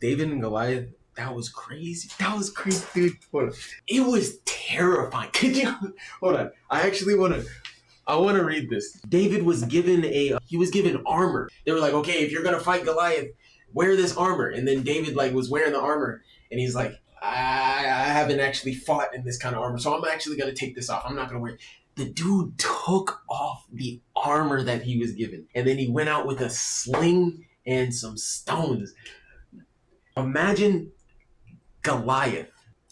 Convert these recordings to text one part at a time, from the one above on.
David and Goliath, that was crazy. That was crazy, dude. Hold on. It was terrifying. Could you hold on? I want to read this. David was given armor. They were like, okay, if you're gonna fight Goliath, wear this armor. And then David was wearing the armor, and he's like, I haven't actually fought in this kind of armor, so I'm actually gonna take this off. I'm not gonna wear it. The dude took off the armor that he was given, and then he went out with a sling and some stones. Imagine Goliath.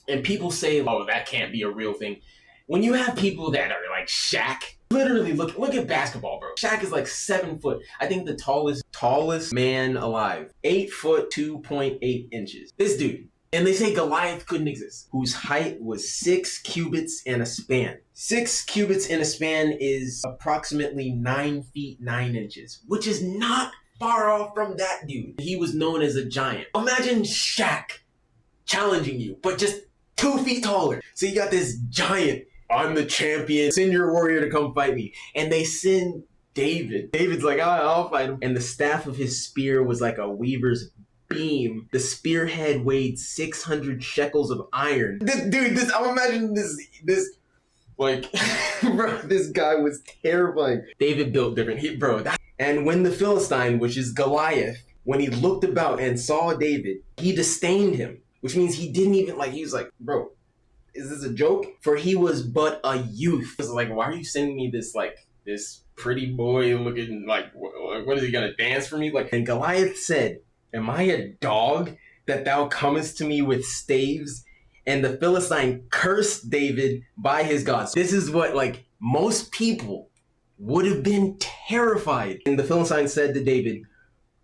And people say, oh, that can't be a real thing. When you have people that are like Shaq, literally look at basketball, bro. Shaq is like 7 foot. I think the tallest man alive. 8 foot 2.8 inches. This dude. And they say Goliath couldn't exist, whose height was 6 cubits and a span. 6 cubits and a span is approximately 9 feet 9 inches, which is not far off from that dude. He was known as a giant. Imagine Shaq challenging you, but just 2 feet taller. So you got this giant, I'm the champion, send your warrior to come fight me. And they send David. David's like, I'll fight him. And the staff of his spear was like a weaver's beam. The spearhead weighed 600 shekels of iron. I'm imagining this like, bro, this guy was terrifying. David built different. And when the Philistine, which is Goliath, when he looked about and saw David, he disdained him, which means he didn't even he was like, bro, is this a joke? For he was but a youth. He was like, why are you sending me this pretty boy looking what is he gonna dance for me? And Goliath said, am I a dog that thou comest to me with staves? And the Philistine cursed David by his gods. This is what most people would have been terrified. And the Philistine said to David,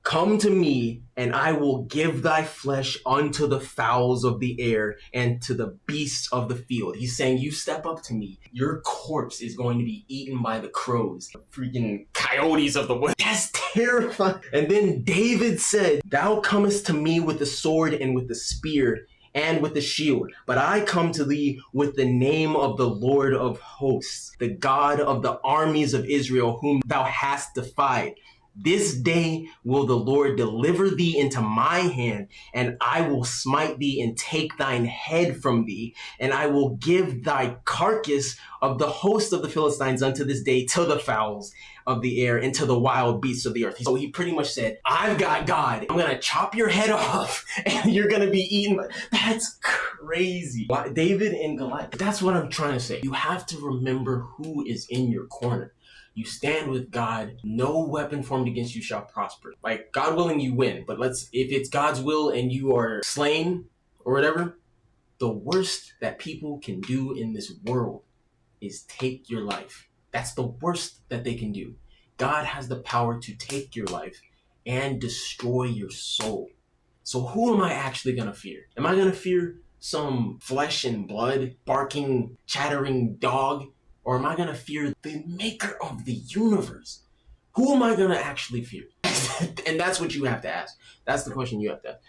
come to me, and I will give thy flesh unto the fowls of the air and to the beasts of the field. He's saying, you step up to me, your corpse is going to be eaten by the crows, the freaking coyotes of the woods. That's terrifying. And then David said, thou comest to me with the sword and with the spear and with the shield, but I come to thee with the name of the Lord of hosts, the God of the armies of Israel, whom thou hast defied. This day will the Lord deliver thee into my hand, and I will smite thee and take thine head from thee, and I will give thy carcass of the host of the Philistines unto this day to the fowls of the air and to the wild beasts of the earth. So he pretty much said, I've got God. I'm going to chop your head off and you're going to be eaten. That's crazy. David and Goliath. That's what I'm trying to say. You have to remember who is in your corner. You stand with God. No weapon formed against you shall prosper. God willing, you win. But if it's God's will and you are slain or whatever, the worst that people can do in this world is take your life. That's the worst that they can do. God has the power to take your life and destroy your soul. So who am I actually going to fear? Am I going to fear some flesh and blood, barking, chattering dog? Or am I going to fear the maker of the universe? Who am I going to actually fear? And that's what you have to ask. That's the question you have to ask.